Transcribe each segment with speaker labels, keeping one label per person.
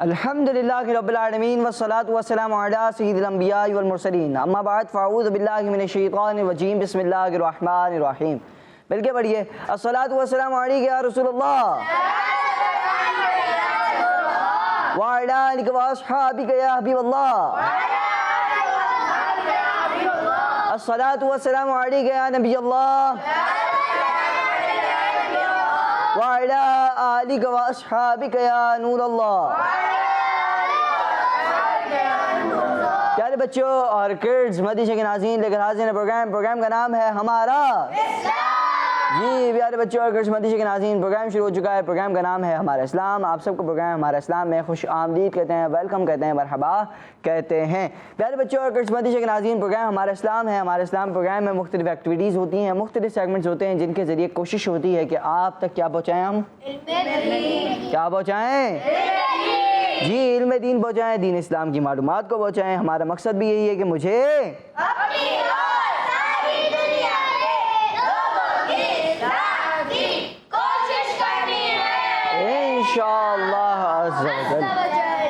Speaker 1: الحمدللہ رب العالمین والصلاة والسلام علی سید الانبیاء والمرسلین اما بعد فاعوذ باللہ من الشیطان الرجیم بسم اللہ الرحمن الرحیم. مل کے پڑھیے الصلاة والسلام علیک یا رسول اللہ وعلی آلک واصحابک یا حبیب اللہ. الصلاة والسلام علیک یا نبی اللہ وعلی آلک واصحابک یا نور اللہ. پیارے بچوں اور کڈز مدرسے کے ناظرین لے کر حاضر ہیں پروگرام کا نام ہے ہمارا اسلام. جی پیارے بچوں اور کڈز مدرسے کے ناظرین پروگرام شروع ہو چکا ہے. پروگرام کا نام ہے ہمارا اسلام. آپ سب کو پروگرام ہمارا اسلام میں خوش آمدید کہتے ہیں, ویلکم کہتے ہیں, مرحبا کہتے ہیں. پیارے بچوں اور کڈز مدرسے کے ناظرین پروگرام ہمارا اسلام ہے. ہمارا اسلام پروگرام میں مختلف ایکٹیویٹیز ہوتی ہیں, مختلف سیگمنٹس ہوتے ہیں جن کے ذریعے کوشش ہوتی ہے کہ آپ تک کیا پہنچائیں, ہم کیا پہنچائیں, جی علم دین پہنچائیں, دین اسلام کی معلومات کو پہنچائیں. ہمارا مقصد بھی یہی ہے کہ مجھے اپنی اور ساری دنیا میں لوگوں کی اصلاح کی کوشش کرنی ہے انشاءاللہ عز و جل.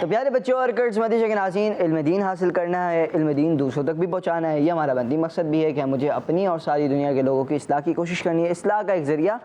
Speaker 1: تو پیارے بچوں اور کڈز مدرسے کے ناظرین, علم دین حاصل کرنا ہے, علم دین دوسروں تک بھی پہنچانا ہے. یہ ہمارا بندی مقصد بھی ہے کہ مجھے اپنی اور ساری دنیا کے لوگوں کی اصلاح کی کوشش کرنی ہے. اصلاح کا ایک ذریعہ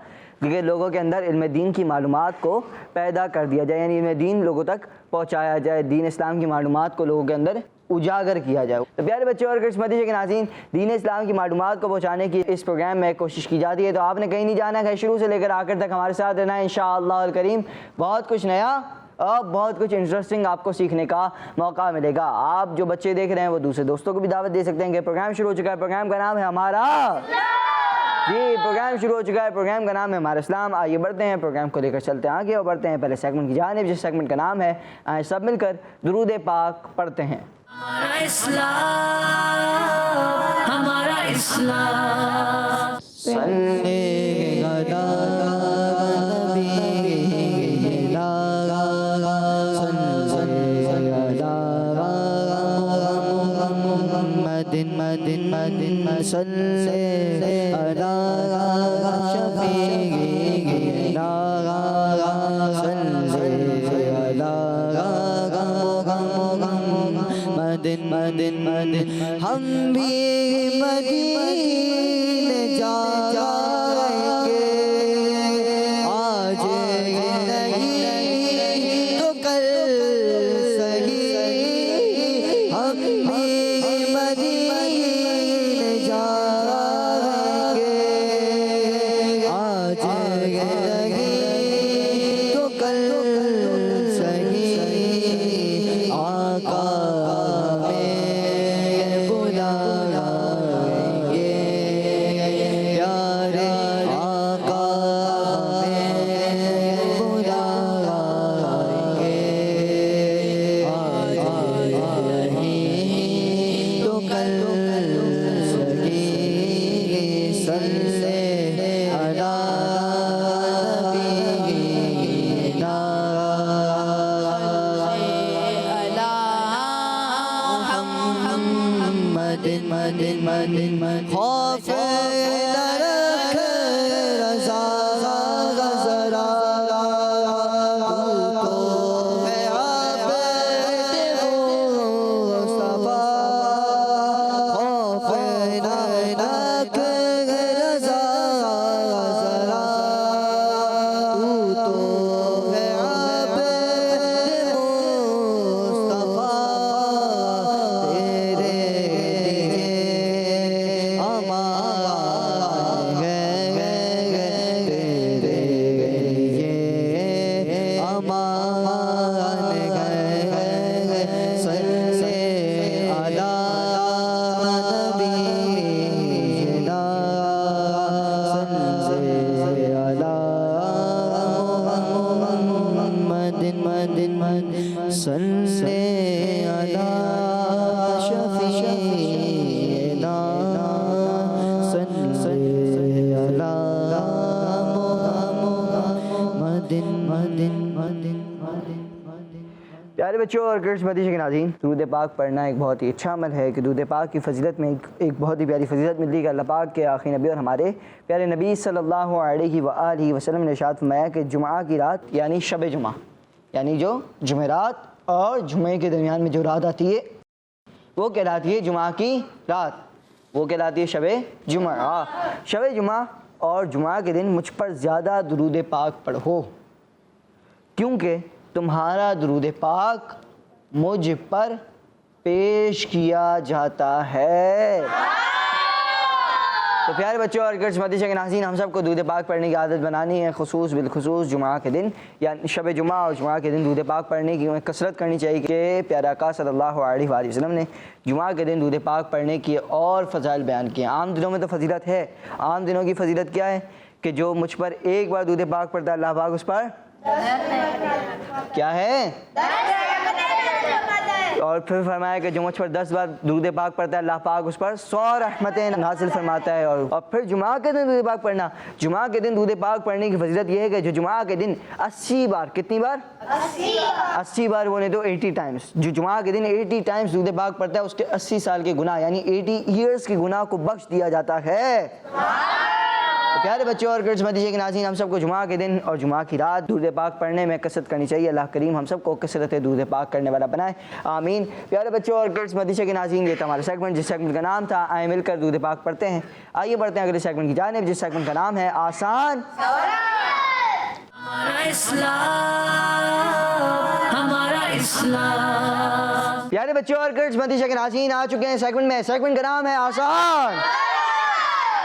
Speaker 1: کہ لوگوں کے اندر علم دین کی معلومات کو پیدا کر دیا جائے, یعنی علم دین لوگوں تک پہنچایا جائے, دین اسلام کی معلومات کو لوگوں کے اندر اجاگر کیا جائے. تو پیارے بچوں اور کڈز مدرسے کے ناظرین, دین اسلام کی معلومات کو پہنچانے کی اس پروگرام میں کوشش کی جاتی ہے. تو آپ نے کہیں نہیں جانا ہے, شروع سے لے کر آخر تک ہمارے ساتھ رہنا ہے انشاءاللہ الکریم. بہت کچھ نیا اور بہت کچھ انٹرسٹنگ آپ کو سیکھنے کا موقع ملے گا. آپ جو بچے دیکھ رہے ہیں وہ دوسرے دوستوں کو بھی دعوت دے سکتے ہیں کہ پروگرام شروع ہو چکا ہے. پروگرام کا نام ہے ہمارا جی پروگرام شروع ہو چکا ہے. پروگرام کا نام ہے ہمارا اسلام. آئیے بڑھتے ہیں, پروگرام کو لے کر چلتے ہیں آگے اور بڑھتے ہیں پہلے سیگمنٹ کی جانب, جس سیگمنٹ کا نام ہے آئیں سب مل کر درود پاک پڑھتے ہیں. ہمارا اسلام, ہمارا اسلام صلی ہم بھی مدینے جائیں گے, آج نہیں تو کل صحیح, ہم بھی مدینے جائیں گے, آج نہیں تو کل صحیح. آقا خوف نرکھ رضا ذرا, تو ہے عبد مصطفیٰ. خوف نرکھ رضا ذرا, تو ہے عبد مصطفیٰ. پیارے بچوں اور کرش مدیشہ کے ناظرین، درود پاک پڑھنا ایک بہت ہی اچھا عمل ہے کہ درود پاک کی فضیلت میں ایک بہت ہی پیاری فضیلت ملتی ہے کہ اللہ پاک کے آخری نبی اور ہمارے پیارے نبی صلی اللہ علیہ وآلہ وسلم نے ارشاد فرمایا کہ جمعہ کی رات یعنی شب جمعہ، یعنی جو جمعرات اور جمعے کے درمیان میں جو رات آتی ہے وہ کہلاتی ہے جمعہ کی رات، وہ کہلاتی ہے شب جمعہ۔ شب جمعہ اور جمعہ کے دن مجھ پر زیادہ درود پاک پڑھو، کیونکہ تمہارا درود پاک مجھ پر پیش کیا جاتا ہے۔ تو پیارے بچوں اور کرش مدیشہ کے ناظرین، ہم سب کو درود پاک پڑھنے کی عادت بنانی ہے، بالخصوص جمعہ کے دن یا شب جمعہ اور جمعہ کے دن درود پاک پڑھنے کی کثرت کرنی چاہیے کہ پیارے آقا صلی اللہ علیہ وآلہ وسلم نے جمعہ کے دن درود پاک پڑھنے کی اور فضائل بیان کیے۔ عام دنوں میں تو فضیلت ہے، عام دنوں کی فضیلت کیا ہے کہ جو مجھ پر ایک بار درود پاک پڑھتا ہے اللہ پاک اس پر کیا ہے، اور پھر فرمایا کہ جو مجھ پر 10 بار درود پاک پڑھتا ہے اللہ پاک اس پر 100 رحمتیں نازل فرماتا ہے۔ اور پھر جمعہ کے دن درود پاک پڑھنا، جمعہ کے دن درود پاک پڑھنے کی فضیلت یہ ہے کہ جو جمعہ کے دن 80 بار، کتنی بار؟ 80 بار، وہ نہیں تو 80 ٹائمز، جو جمعہ کے دن 80 ٹائمز درود پاک پڑھتا ہے اس کے 80 سال کے گناہ یعنی 80 ایئرز کے گناہ کو بخش دیا جاتا ہے۔ پیارے بچوں اور کرش مدیشہ کے ناظرین، ہم سب کو جمعہ کے دن اور جمعہ کی رات درود پاک پڑھنے میں کثرت کرنی چاہیے۔ اللہ کریم ہم سب کو کثرت درود پاک کرنے والا بنائے، آمین۔ پیارے بچوں اور کرش مدیشہ کے ناظرین، یہ تھا ہمارا سیگمنٹ جس سیگمنٹ کا نام تھا آئے مل کر درود پاک پڑھتے ہیں۔ آئیے بڑھتے ہیں اگلے سیگمنٹ کی جانب جس سیگمنٹ کا نام ہے آسان ہمارا اسلام۔ پیارے بچوں اور کرش مدیشہ کے ناظرین، آ چکے ہیں سیگمنٹ میں، سیگمنٹ کا نام ہے آسان۔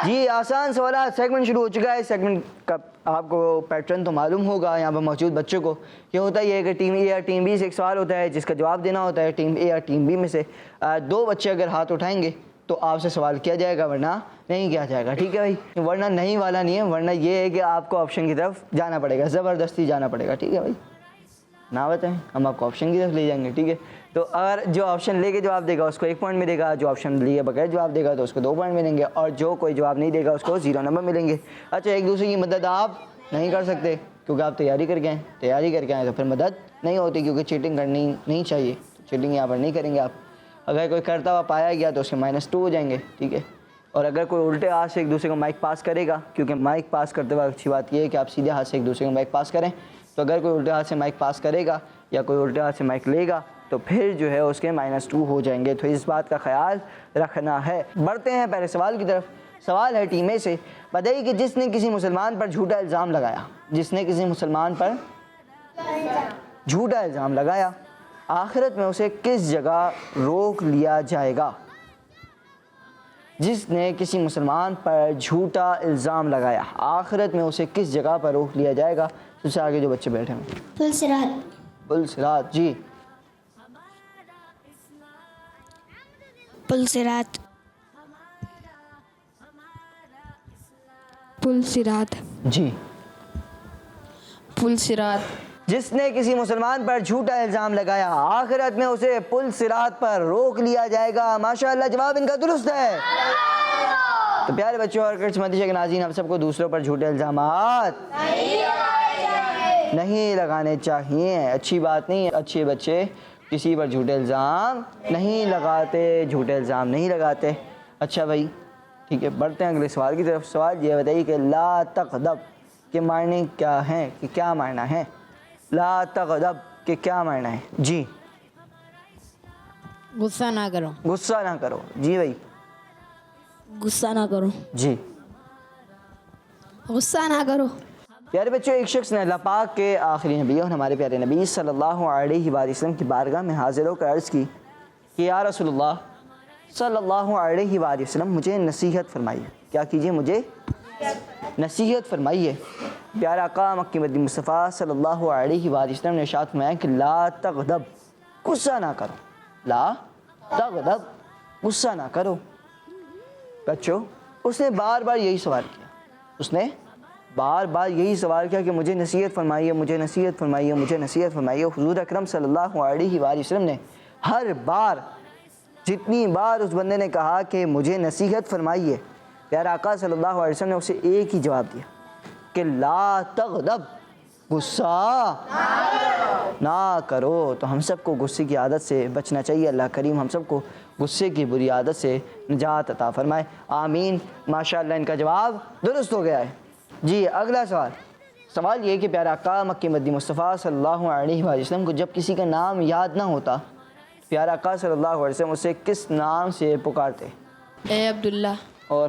Speaker 1: جی آسان سوالات سیگمنٹ شروع ہو چکا ہے۔ سیگمنٹ کا آپ کو پیٹرن تو معلوم ہوگا یہاں پر موجود بچوں کو، یہ ہوتا ہی ہے کہ ٹیم اے یا ٹیم بی سے ایک سوال ہوتا ہے جس کا جواب دینا ہوتا ہے۔ ٹیم اے یا ٹیم بی میں سے 2 بچے اگر ہاتھ اٹھائیں گے تو آپ سے سوال کیا جائے گا، ورنہ نہیں کیا جائے گا، ٹھیک ہے بھائی؟ ورنہ نہیں والا نہیں ہے، ورنہ یہ ہے کہ آپ کو آپشن کی طرف جانا پڑے گا، زبردستی جانا پڑے گا، ٹھیک ہے بھائی؟ نہ بتائیں ہم آپ کو آپشن کی طرف لے جائیں گے، ٹھیک ہے؟ تو اگر جو آپشن لے کے جواب دے گا اس کو 1 پوائنٹ ملے گا، جو آپشن لیے بغیر جواب دے گا تو اس کو 2 پوائنٹ ملیں گے، اور جو کوئی جواب نہیں دے گا اس کو 0 نمبر ملیں گے۔ اچھا، ایک دوسرے کی مدد آپ نہیں کر سکتے کیونکہ آپ تیاری کر کے آئیں تو پھر مدد نہیں ہوتی کیونکہ چیٹنگ کرنی نہیں چاہیے، چیٹنگ یہاں پر نہیں کریں گے آپ۔ اگر کوئی کرتا ہوا پایا گیا تو اس کے -2 ہو جائیں گے، ٹھیک ہے؟ اور اگر کوئی الٹے ہاتھ سے ایک دوسرے کو مائک پاس کرے گا، کیونکہ مائک پاس کرتے وقت اچھی بات یہ ہے کہ آپ سیدھے ہاتھ سے ایک دوسرے کو مائک پاس کریں، تو اگر کوئی الٹے ہاتھ سے مائک پاس کرے گا یا کوئی الٹے ہاتھ سے مائک لے گا تو پھر جو ہے اس کے -2 ہو جائیں گے، تو اس بات کا خیال رکھنا ہے۔ بڑھتے ہیں پہلے سوال کی طرف۔ سوال ہے ٹیم اے سے، بتائیے کہ جس نے کسی مسلمان پر جھوٹا الزام لگایا، جس نے کسی مسلمان پر جھوٹا الزام لگایا، آخرت میں اسے کس جگہ روک لیا جائے گا؟ جس نے کسی مسلمان پر جھوٹا الزام لگایا، آخرت میں اسے کس جگہ پر روک لیا جائے گا؟ سب سے آگے جو بچے بیٹھے ہیں، پلسرات، جی
Speaker 2: پلسرات
Speaker 1: جی
Speaker 2: پلسرات
Speaker 1: جس نے کسی مسلمان پر جھوٹا الزام لگایا، آخرت میں اسے پلسرات پر روک لیا جائے گا۔ ماشاءاللہ، جواب ان کا درست ہے۔ تو پیارے بچوں اور کرش مدیشہ کے ناظرین، ہم سب کو دوسروں پر جھوٹے الزامات نہیں لگانے چاہیے، اچھی بات نہیں ہے۔ اچھے بچے کسی پر جھوٹے الزام نہیں لگاتے، اچھا بھائی، ٹھیک ہے؟ بڑھتے ہیں اگلے سوال کی طرف۔ سوال یہ بتائیے کہ لا تغضب کے معنی کیا ہیں، کہ کیا معنی ہے؟ لا تغضب کے کیا معنی ہے؟ جی
Speaker 2: غصہ نہ کرو،
Speaker 1: جی بھائی،
Speaker 2: غصہ نہ کرو،
Speaker 1: جی
Speaker 2: غصہ نہ کرو۔
Speaker 1: پیارے بچوں، ایک شخص نے اللہ پاک کے آخری نبی اور ہمارے پیارے نبی صلی اللہ علیہ وآلہ وسلم کی بارگاہ میں حاضر ہو کر عرض کی کہ یا رسول اللہ صلی اللہ علیہ وآلہ وسلم، مجھے نصیحت فرمائیے۔ کیا کیجیے؟ مجھے نصیحت فرمائیے۔ پیارا آقا مکی مدنی مصطفیٰ صلی اللہ علیہ وآلہ وسلم نے ارشاد فرمایا کہ لا تغضب، غصہ نہ کرو، لا تغضب، غصہ نہ کرو۔ بچوں، اس نے بار بار یہی سوال کیا کہ مجھے نصیحت فرمائیے، مجھے نصیحت فرمائیے، مجھے نصیحت فرمائیے۔ حضور اکرم صلی اللہ علیہ وآلہ وسلم نے ہر بار، جتنی بار اس بندے نے کہا کہ مجھے نصیحت فرمائیے، پیارا آقا صلی اللہ علیہ وسلم نے اسے ایک ہی جواب دیا کہ لا تغضب، غصہ نہ کرو. تو ہم سب کو غصے کی عادت سے بچنا چاہیے. اللہ کریم ہم سب کو غصے کی بری عادت سے نجات عطا فرمائے. آمین. ماشاءاللہ ان کا جواب درست ہو گیا ہے. جی اگلا سوال یہ کہ پیارا آقا مکی مدنی مصطفیٰ صلی اللہ علیہ وآلہ وسلم کو جب کسی کا نام یاد نہ ہوتا پیارا آقا صلی اللہ علیہ وسلم اسے کس نام سے پکارتے؟
Speaker 2: اے عبداللہ.
Speaker 1: اور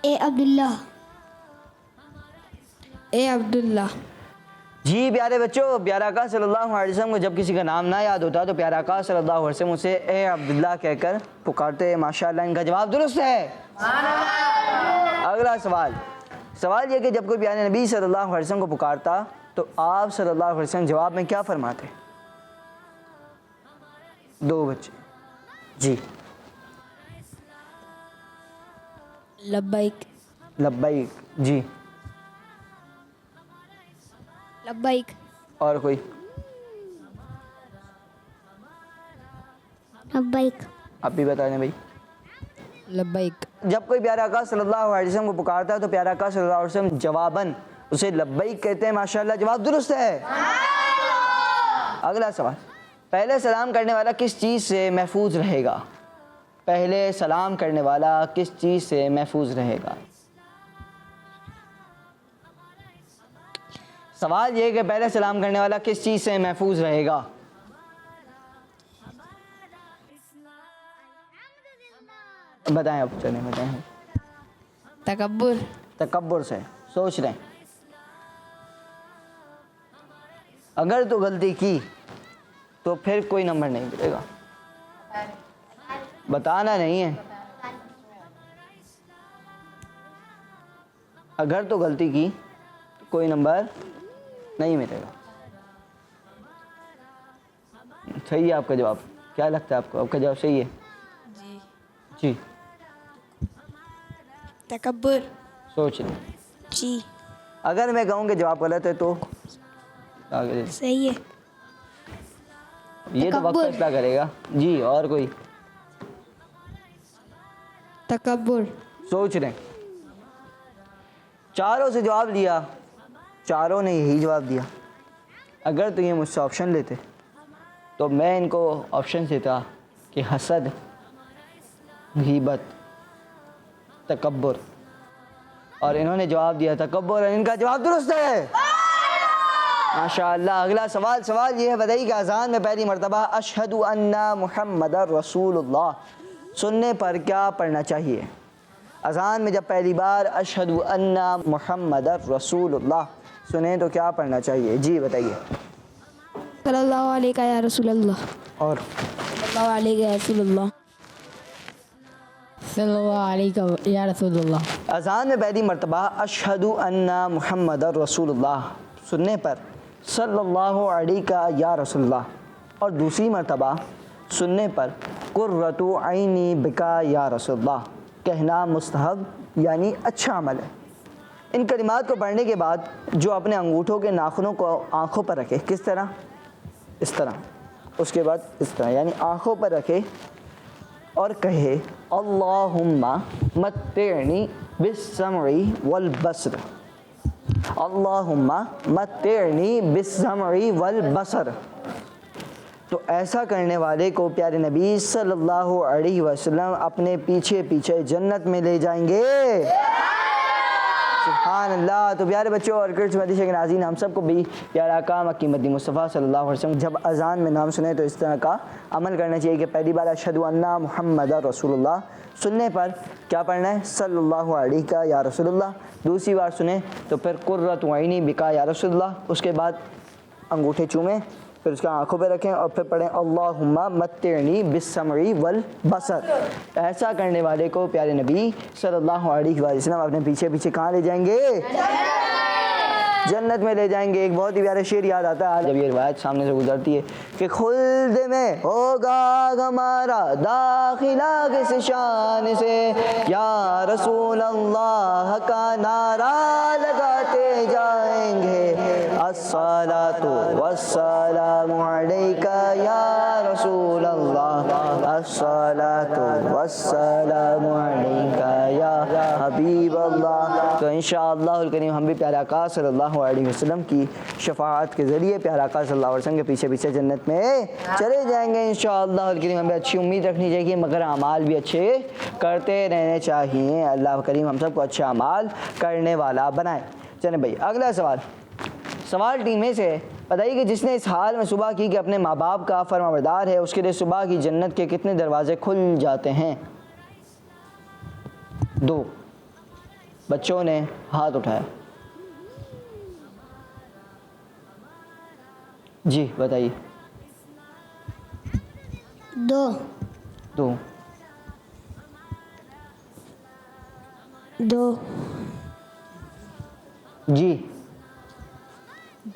Speaker 2: اے عبداللہ. اے عبداللہ.
Speaker 1: جی پیارے بچوں پیارا آقا صلی اللہ علیہ وسلم کو جب کسی کا نام نہ یاد ہوتا تو پیارا آقا صلی اللہ علیہ وسلم اسے اے عبداللہ کہہ کر پکارتے. ماشاءاللہ ان کا جواب درست ہے. اگلا سوال یہ کہ جب کوئی پیارے نبی صلی اللہ علیہ وسلم کو پکارتا تو آپ صلی اللہ علیہ وسلم جواب میں کیا فرماتے؟ 2 بچے. جی
Speaker 2: لبیک.
Speaker 1: لبیک. جی
Speaker 2: لبیک.
Speaker 1: اور کوئی؟
Speaker 2: لبیک.
Speaker 1: آپ بھی بتا دیں بھائی.
Speaker 2: لبیک.
Speaker 1: جب کوئی پیارا آقا صلی اللہ علیہ وسلم کو پکارتا ہے تو پیارا آقا صلی اللہ علیہ وسلم جواباً اسے لبیک کہتے ہیں. ماشاءاللہ جواب درست ہے. اگلا سوال پہلے سلام کرنے والا کس چیز سے محفوظ رہے گا؟ پہلے سلام کرنے والا کس چیز سے محفوظ رہے گا؟ سوال یہ کہ پہلے سلام کرنے والا کس چیز سے محفوظ رہے گا؟ بتائیں اب چلیں بتائیں.
Speaker 2: تکبر.
Speaker 1: تکبر سے. سوچ رہے ہیں اگر تو غلطی کی تو پھر کوئی نمبر نہیں ملے گا. بتانا نہیں ہے. اگر تو غلطی کی تو کوئی نمبر نہیں ملے گا. صحیح ہے آپ کا جواب. کیا لگتا ہے آپ کو؟ آپ کا جواب صحیح ہے. جی
Speaker 2: تکبر.
Speaker 1: سوچ لیں.
Speaker 2: جی
Speaker 1: اگر میں کہوں کہ جواب غلط ہے تو
Speaker 2: صحیح ہے.
Speaker 1: یہ تو وقت فیصلہ کرے گا. جی اور کوئی؟
Speaker 2: تکبر.
Speaker 1: سوچ رہے ہیں. چاروں سے جواب لیا, چاروں نے یہی جواب دیا. اگر تو یہ مجھ سے آپشن لیتے تو میں ان کو آپشن دیتا کہ حسد, غیبت, تکبر, اور انہوں نے جواب دیا تکبر, اور ان کا جواب درست ہے. ماشاءاللہ. اگلا سوال یہ ہے بتائیے کہ اذان میں پہلی مرتبہ اشہد ان محمد رسول اللہ سننے پر کیا پڑھنا چاہیے؟ اذان میں جب پہلی بار اشہد ان محمد رسول اللہ سنیں تو کیا پڑھنا چاہیے؟ جی بتائیے.
Speaker 2: صلی اللہ علیہ یا رسول اللہ.
Speaker 1: اور
Speaker 2: صلی اللہ علیہ یا رسول اللہ. صلی اللہ علیہ یا رسول اللہ.
Speaker 1: اذان میں پہلی مرتبہ اشہد ان محمد رسول اللہ سننے پر صلی اللہ علیہ یا رسول اللہ, اور دوسری مرتبہ سننے پر قرۃ عینی بکا یا رسول اللہ کہنا مستحب یعنی اچھا عمل ہے. ان کلمات کو پڑھنے کے بعد جو اپنے انگوٹھوں کے ناخنوں کو آنکھوں پر رکھے, کس طرح؟ اس طرح. اس کے بعد اس طرح, یعنی آنکھوں پر رکھے اور کہے اللہم متعنی بالسمع والبصر, اللہم متعنی بالسمع والبصر. تو ایسا کرنے والے کو پیارے نبی صلی اللہ علیہ وسلم اپنے پیچھے پیچھے جنت میں لے جائیں گے. سبحان اللہ. تو پیارے بچوں اور کرس مدیشہ کے ناظرین, ہم سب کو بھی پیارا آقا مکی مدنی مصطفیٰ صلی اللہ علیہ وسلم جب اذان میں نام سنیں تو اس طرح کا عمل کرنا چاہیے کہ پہلی بار اشہد ان محمد رسول اللہ سننے پر کیا پڑھنا ہے؟ صلی اللہ علیہ یا رسول اللہ. دوسری بار سنیں تو پھر قرۃ عینی بکا یا رسول اللہ. اس کے بعد انگوٹھے چومیں, پھر اس کا آنکھوں پہ رکھیں اور پھر پڑھیں اللہم متعنی بالسمع والبصر. ایسا کرنے والے کو پیارے نبی صلی اللہ علیہ وآلہ وسلم اپنے پیچھے پیچھے کہاں لے جائیں گے؟ جنت میں لے جائیں گے. ایک بہت ہی پیارا شعر یاد آتا ہے جب یہ روایت سامنے سے گزرتی ہے کہ خلد میں ہوگا ہمارا داخلہ کس شان سے, یا رسول اللہ کا نعرہ لگاتے جائیں گے, الصلاۃ والسلام علیک یا رسول اللہ, الصلاۃ والسلام علیک یا حبیب اللہ. تو انشاءاللہ الکریم ہم بھی پیارے آقا صلی اللہ علیہ وسلم کی شفاعت کے ذریعے پیارے آقا صلی اللہ علیہ وسلم کے پیچھے پیچھے جنت میں چلے جائیں گے انشاءاللہ الکریم. ہمیں اچھی امید رکھنی چاہیے مگر اعمال بھی اچھے کرتے رہنے چاہیے. اللہ کریم ہم سب کو اچھے اعمال کرنے والا بنائے. چلیں بھائی اگلا سوال ٹیم میں سے بتائیے کہ جس نے اس حال میں صبح کی کہ اپنے ماں باپ کا فرما بردار ہے اس کے لیے صبح کی جنت کے کتنے دروازے کھل جاتے ہیں؟ 2. بچوں نے ہاتھ اٹھایا. جی بتائیے.
Speaker 2: 2
Speaker 1: 2
Speaker 2: 2
Speaker 1: جی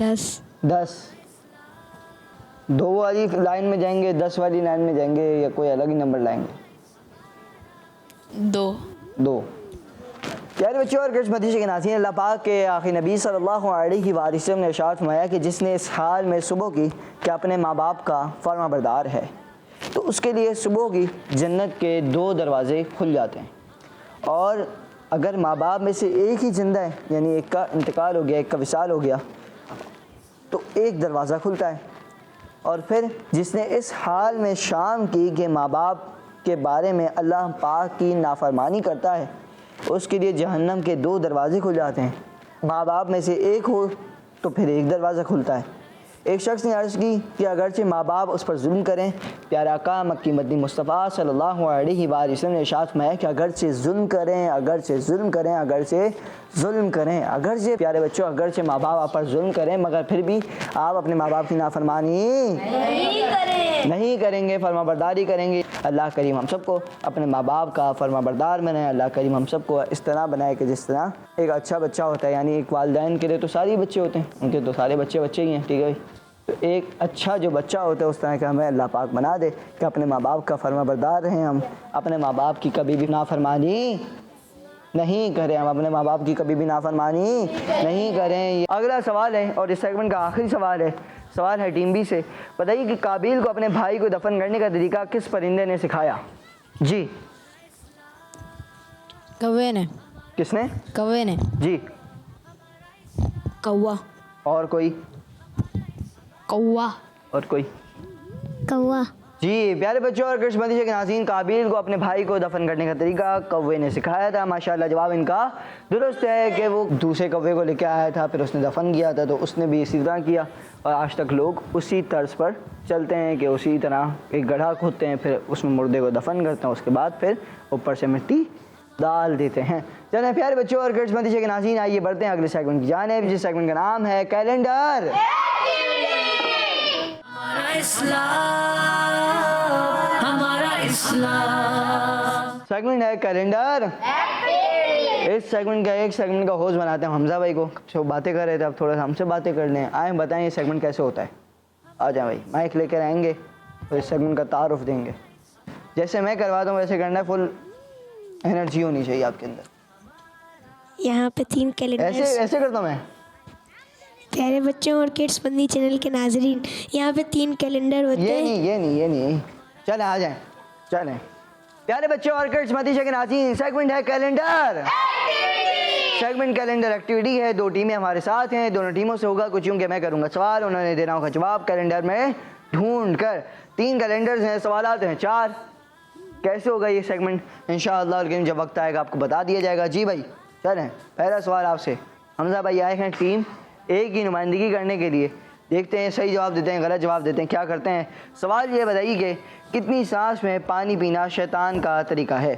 Speaker 2: 10
Speaker 1: 10. 2 والی لائن میں جائیں گے 10 والی لائن میں جائیں گے یا کوئی الگ ہی نمبر لائیں گے؟
Speaker 2: 2
Speaker 1: 2. پیارے بچوں اور گرج مدیشہ کے ناظرین اللہ پاک کے آخری نبی صلی اللہ علیہ وآلہ وسلم نے ارشاد فرمایا کہ جس نے اس حال میں صبح کی کہ اپنے ماں باپ کا فرما بردار ہے تو اس کے لیے صبح کی جنت کے 2 دروازے کھل جاتے ہیں. اور اگر ماں باپ میں سے ایک ہی زندہ ہے یعنی ایک کا انتقال ہو گیا ایک کا وصال ہو گیا تو ایک دروازہ کھلتا ہے. اور پھر جس نے اس حال میں شام کی کہ ماں باپ کے بارے میں اللہ پاک کی نافرمانی کرتا ہے اس کے لیے جہنم کے 2 دروازے کھل جاتے ہیں. ماں باپ میں سے ایک ہو تو پھر ایک دروازہ کھلتا ہے. ایک شخص نے عرض کی کہ اگرچہ ماں باپ اس پر ظلم کریں پیارے آقا مکی مدنی مصطفیٰ صلی اللہ علیہ وآلہ وسلم نے ارشاد فرمایا کہ اگرچہ ظلم اگرچہ پیارے بچوں اگرچہ ماں باپ آپ پر ظلم کریں مگر پھر بھی آپ اپنے ماں باپ کی نافرمانی نہیں کریں گے فرما برداری کریں گے. اللہ کریم ہم سب کو اپنے ماں باپ کا فرما بردار بنائے. اللہ کریم ہم سب کو اس طرح بنائے کہ جس طرح ایک اچھا بچہ ہوتا ہے یعنی ایک والدین کے لیے تو سارے بچے ہوتے ہیں ان کے تو سارے بچے ہی ہیں ٹھیک ہے. تو ایک اچھا جو بچہ ہوتا ہے اس طرح کہ ہمیں اللہ پاک بنا دے کہ اپنے ماں باپ کا فرما بردار رہیں. ہم اپنے ماں باپ کی کبھی بھی نافرمانی نہیں کریں. اگلا سوال ہے اور اس سیگمنٹ کا آخری سوال ہے ٹیم بی سے. بتائیے کہ قابیل کو اپنے بھائی کو دفن کرنے کا طریقہ کس پرندے نے سکھایا؟ جی
Speaker 2: کوے نے.
Speaker 1: کس نے؟
Speaker 2: کوے نے.
Speaker 1: جی
Speaker 2: کوا.
Speaker 1: اور کوئی؟
Speaker 2: کوا.
Speaker 1: اور کوئی؟
Speaker 2: کوا.
Speaker 1: جی پیارے بچوں اور کرش مدیشہ کے ناظرین قابیل کو اپنے بھائی کو دفن کرنے کا طریقہ کوے نے سکھایا تھا. ماشاءاللہ جواب ان کا درست ہے کہ وہ دوسرے کوے کو لے کے آیا تھا پھر اس نے دفن کیا تھا تو اس نے بھی اسی طرح کیا اور آج تک لوگ اسی طرز پر چلتے ہیں کہ اسی طرح ایک گڑھا کھودتے ہیں پھر اس میں مردے کو دفن کرتے ہیں اس کے بعد پھر اوپر سے مٹی ڈال دیتے ہیں. چلیں پیارے بچوں اور کرش مدیشہ کے ناظرین آئیے بڑھتے ہیں اگلے سیگمنٹ کی جانب جس سیگمنٹ کا نام ہے کیلنڈر. سیگمنٹ ہے کیلنڈر. اس سیگمنٹ کا ہوسٹ بناتے ہیں حمزہ بھائی کو. جو باتیں کر رہے تھے اب تھوڑا سا ہم سے باتیں کر لیں. آئیں بتائیں یہ سیگمنٹ کیسے ہوتا ہے. آ جائیں بھائی مائک لے کر آئیں گے اور اس سیگمنٹ کا تعارف دیں گے. جیسے میں کرواتا ہوں ویسے کرنا ہے. فل انرجی ہونی چاہیے آپ کے اندر.
Speaker 2: یہاں پہ 3 کیلنڈر.
Speaker 1: ایسے کرتا ہوں میں.
Speaker 2: پیارے بچوں اور کڈس بندی چینل کے ناظرین یہاں پہ 3 کیلنڈر ہوتے ہیں.
Speaker 1: یہ نہیں چلیں آ جائیں. چلیں پیارے بچوں اور کڈس مدیشہ کے ناظرین سیگمنٹ ہے کیلنڈر. سیگمنٹ کیلنڈر ایکٹیویٹی ہے. 2 ٹیمیں ہمارے ساتھ ہیں. دونوں ٹیموں سے ہوگا کچھ یوں کہ میں کروں گا سوال انہوں نے دینا ہوگا جواب کیلنڈر میں ڈھونڈ کر. 3 کیلنڈرز ہیں سوالات ہیں 4. کیسے ہوگا یہ سیگمنٹ انشاءاللہ لیکن جب وقت آئے گا آپ کو بتا دیا جائے گا. جی بھائی چلیں پہلا سوال آپ سے. حمزہ بھائی آئے ہیں ٹیم ایک کی نمائندگی کرنے کے لیے. دیکھتے ہیں صحیح جواب دیتے ہیں غلط جواب دیتے ہیں کیا کرتے ہیں. سوال یہ بتائیے کہ کتنی سانس میں پانی پینا شیطان کا طریقہ ہے؟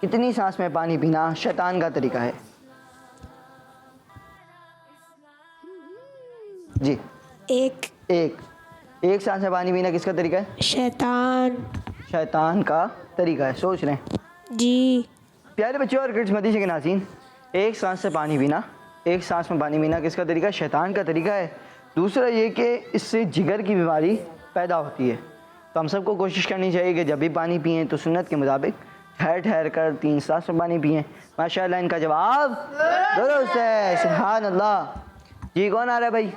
Speaker 1: کتنی سانس میں پانی پینا شیطان کا طریقہ ہے؟ جی ایک سانس میں پانی پینا کس کا طریقہ ہے؟ شیطان کا طریقہ ہے. سوچ لیں.
Speaker 2: جی
Speaker 1: پیارے بچوں اور کڈس مدیشہ کے ناظرین ایک سانس میں پانی پینا کس کا طریقہ ہے؟ شیطان کا طریقہ ہے. دوسرا یہ کہ اس سے جگر کی بیماری پیدا ہوتی ہے. تو ہم سب کو کوشش کرنی چاہیے کہ جب بھی پانی پئیں تو سنت کے مطابق ٹھہر کر 3 سانس میں پانی پئیں. ماشاءاللہ ان کا جواب درست ہے. سبحان اللہ. جی کون آ رہا ہے بھائی؟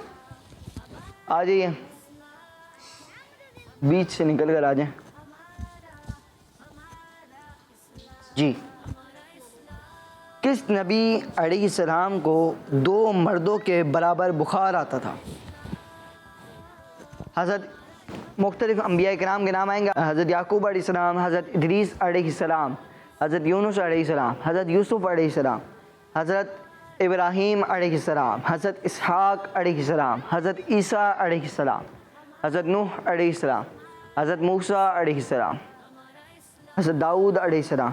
Speaker 1: آ جائیے بیچ سے نکل کر آ جائیں. جی کس نبی علیہ السلام کو 2 مردوں کے برابر بخار آتا تھا؟ حضرت مختلف انبیاء کرام کے نام آئیں گے. حضرت یعقوب علیہ السلام، حضرت ادریس علیہ السلام، حضرت یونس علیہ السلام، حضرت یوسف علیہ السلام، حضرت ابراہیم علیہ السلام، حضرت اسحاق علیہ السلام، حضرت عیسیٰ علیہ السلام، حضرت نوح علیہ السلام، حضرت موسیٰ علیہ السلام، حضرت داؤد علیہ السلام،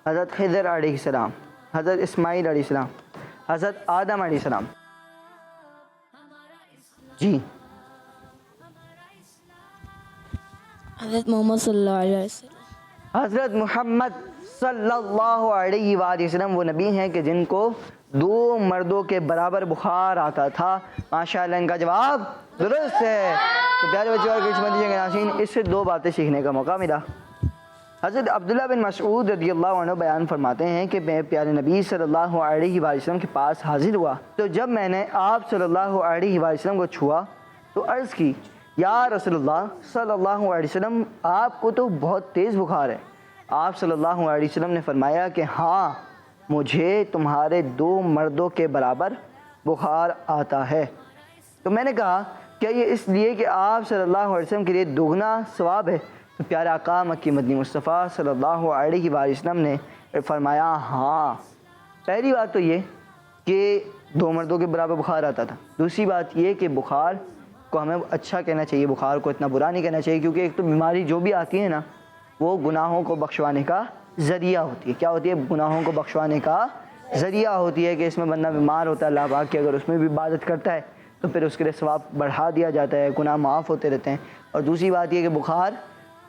Speaker 1: حضرت خضر علیہ السلام، حضرت اسماعیل علیہ السلام، حضرت آدم علیہ السلام. جی
Speaker 3: حضرت محمد صلی اللہ علیہ وسلم.
Speaker 1: حضرت محمد صلی اللہ علیہ وآلہ وسلم وہ نبی ہیں کہ جن کو 2 مردوں کے برابر بخار آتا تھا. ماشاءاللہ ان کا جواب درست ہے. تو پیارے بچوں اور قسمتی کے ناظرین، اس سے 2 باتیں سیکھنے کا موقع ملا. حضرت عبداللہ بن مسعود رضی اللہ عنہ بیان فرماتے ہیں کہ میں پیارے نبی صلی اللہ علیہ وآلہ وسلم کے پاس حاضر ہوا تو جب میں نے آپ صلی اللہ علیہ وآلہ وسلم کو چھوا تو عرض کی، یا رسول اللہ صلی اللہ علیہ وسلم، آپ کو تو بہت تیز بخار ہے. آپ صلی اللہ علیہ وسلم نے فرمایا کہ ہاں، مجھے تمہارے 2 مردوں کے برابر بخار آتا ہے. تو میں نے کہا، کیا یہ اس لیے کہ آپ صلی اللہ علیہ وسلم کے لیے دوگنا ثواب ہے؟ تو پیارے آقا مکی مدنی مصطفیٰ صلی اللہ علیہ وآلہ وسلم نے فرمایا، ہاں، پہلی بات تو یہ کہ 2 مردوں کے برابر بخار آتا تھا. دوسری بات یہ کہ بخار کو ہمیں اچھا کہنا چاہیے، بخار کو اتنا برا نہیں کہنا چاہیے، کیونکہ ایک تو بیماری جو بھی آتی ہے نا، وہ گناہوں کو بخشوانے کا ذریعہ ہوتی ہے. کیا ہوتی ہے؟ گناہوں کو بخشوانے کا ذریعہ ہوتی ہے. کہ اس میں بندہ بیمار ہوتا ہے، اللہ پاک کی اگر اس میں بھی عبادت کرتا ہے تو پھر اس کے لیے ثواب بڑھا دیا جاتا ہے، گناہ معاف ہوتے رہتے ہیں. اور دوسری بات یہ کہ بخار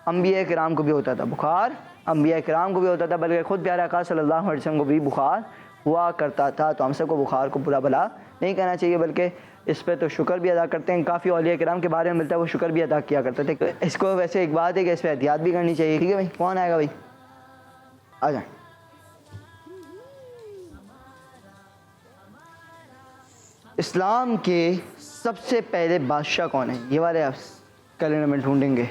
Speaker 1: انبیاء کرام کو بھی ہوتا تھا، بخار انبیاء کرام کو بھی ہوتا تھا، بلکہ خود پیارے آقا صلی اللہ علیہ وسلم کو بھی بخار ہوا کرتا تھا. تو ہم سب کو بخار کو برا بھلا نہیں کہنا چاہیے، بلکہ اس پہ تو شکر بھی ادا کرتے ہیں. کافی اولیاء کرام کے بارے میں ملتا ہے وہ شکر بھی ادا کیا کرتے تھے. اس کو ویسے ایک بات ہے کہ اس پہ احتیاط بھی کرنی چاہیے. ٹھیک ہے بھائی، کون آئے گا بھائی؟ آ جائیں. اسلام کے سب سے پہلے بادشاہ کون ہیں؟ یہ والے آپ کیلنڈر میں ڈھونڈیں گے.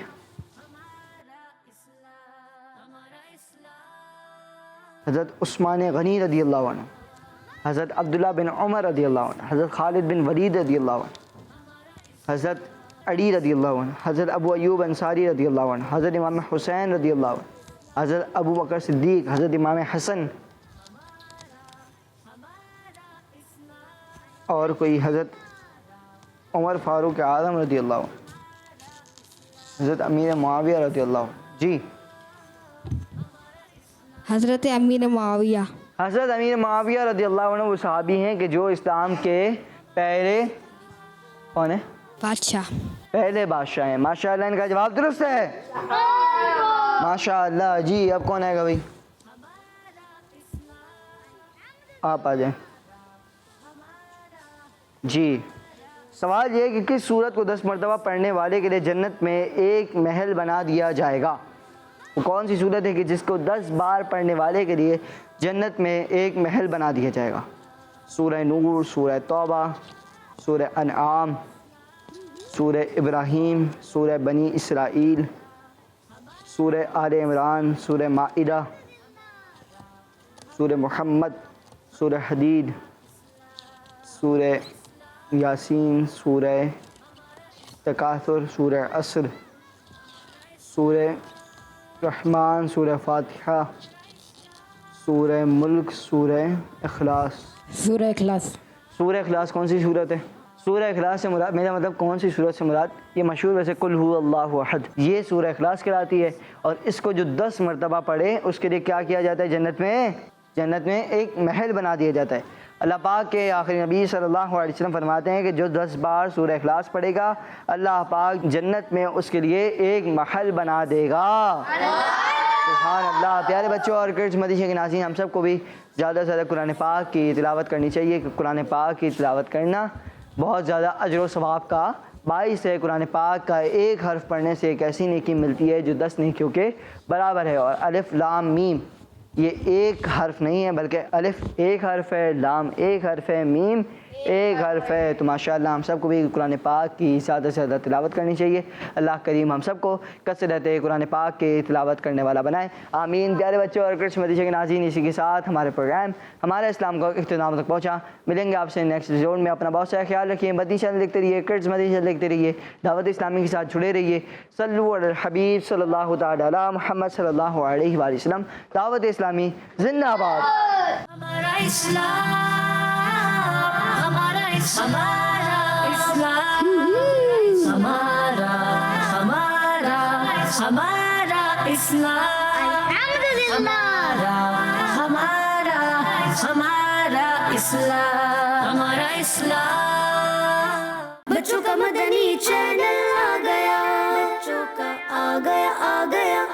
Speaker 1: حضرت عثمان غنی رضی اللہ عنہ، حضرت عبداللہ بن عمر رضی اللہ عنہ، حضرت خالد بن ولید رضی اللہ عنہ، حضرت علی رضی اللہ عنہ، حضرت ابو ایوب انصاری رضی اللہ عنہ، حضرت امام حسین رضی اللہ عنہ، حضرت ابو بکر صدیق، حضرت امام حسن، اور کوئی حضرت عمر فاروق اعظم رضی اللہ عنہ، حضرت امیر معاویہ رضی اللہ عنہ. جی
Speaker 3: حضرت امیر معاویہ.
Speaker 1: حضرت امیر معاویہ رضی اللہ عنہ وہ صحابی ہیں کہ جو اسلام کے پہلے کون ہیں؟
Speaker 3: بادشاہ.
Speaker 1: پہلے بادشاہ ہیں. ماشاءاللہ ان کا جواب درست ہے. ماشاءاللہ. جی اب کون آئے گا بھائی؟ آپ آ جائیں. جی سوال یہ ہے کہ کس سورت کو 10 مرتبہ پڑھنے والے کے لیے جنت میں ایک محل بنا دیا جائے گا؟ وہ کون سی سورت ہے کہ جس کو 10 بار پڑھنے والے کے لیے جنت میں ایک محل بنا دیا جائے گا؟ سورہ نور، سورہ توبہ، سورہ انعام، سورہ ابراہیم، سورہ بنی اسرائیل، سورہ آل عمران، سورہ مائدہ، سورہ محمد، سورہ حدید، سورہ یاسین، سورہ تکاثر، سورہ عصر، سورہ رحمان، سورہ فاتحہ، سورہ ملک، سورہ اخلاص.
Speaker 3: سورہ اخلاص.
Speaker 1: سورہ اخلاص کون سی صورت ہے؟ سورہ اخلاص سے مراد، میرا مطلب کون سی صورت سے مراد؟ یہ مشہور ویسے قل هو اللہ احد، یہ سورہ اخلاص کہلاتی ہے. اور اس کو جو 10 مرتبہ پڑھے اس کے لیے کیا کیا جاتا ہے؟ جنت میں ایک محل بنا دیا جاتا ہے. اللہ پاک کے آخری نبی صلی اللہ علیہ وسلم فرماتے ہیں کہ جو 10 بار سورہ اخلاص پڑھے گا اللہ پاک جنت میں اس کے لیے ایک محل بنا دے گا. سبحان اللہ. پیارے بچوں اور کرڈز مدیشہ کے ناظرین، ہم سب کو بھی زیادہ سے زیادہ قرآن پاک کی تلاوت کرنی چاہیے کہ قرآن پاک کی تلاوت کرنا بہت زیادہ اجر و ثواب کا باعث ہے. قرآن پاک کا ایک حرف پڑھنے سے ایک ایسی نیکی ملتی ہے جو 10 نیکیوں کے برابر ہے. اور الف لام میم یہ ایک حرف نہیں ہے، بلکہ الف ایک حرف ہے، لام ایک حرف ہے، میم ایک حرف ہے. تو ماشاءاللہ ہم سب کو بھی قرآن پاک کی زیادہ سے زیادہ تلاوت کرنی چاہیے. اللہ کریم ہم سب کو کثرت قرآن پاک کی تلاوت کرنے والا بنائے, آمین. پیارے بچوں اور کرش مدیشہ کے ناظرین, اسی کے ساتھ ہمارے پروگرام ہمارا اسلام کا اختتام تک پہنچا. ملیں گے آپ سے نیکسٹ ایپیسوڈ میں. اپنا بہت سارا خیال رکھیے. مدنی چینل دیکھتے رہیے, کرش مدنی چینل دیکھتے رہیے, دعوت اسلامی کے ساتھ جڑے رہیے. صلو علی الحبیب صلی اللہ تعالی علی محمد صلی اللہ علیہ وآلہ وسلم. دعوت اسلامی زندہ آباد.
Speaker 4: ہمارا اسلام, ہمارا اسلام, ہمارا اسلام, ہمارا اسلام, ہمارا اسلام. بچوں کا مدنی چینل آ گیا, بچوں کا آ گیا.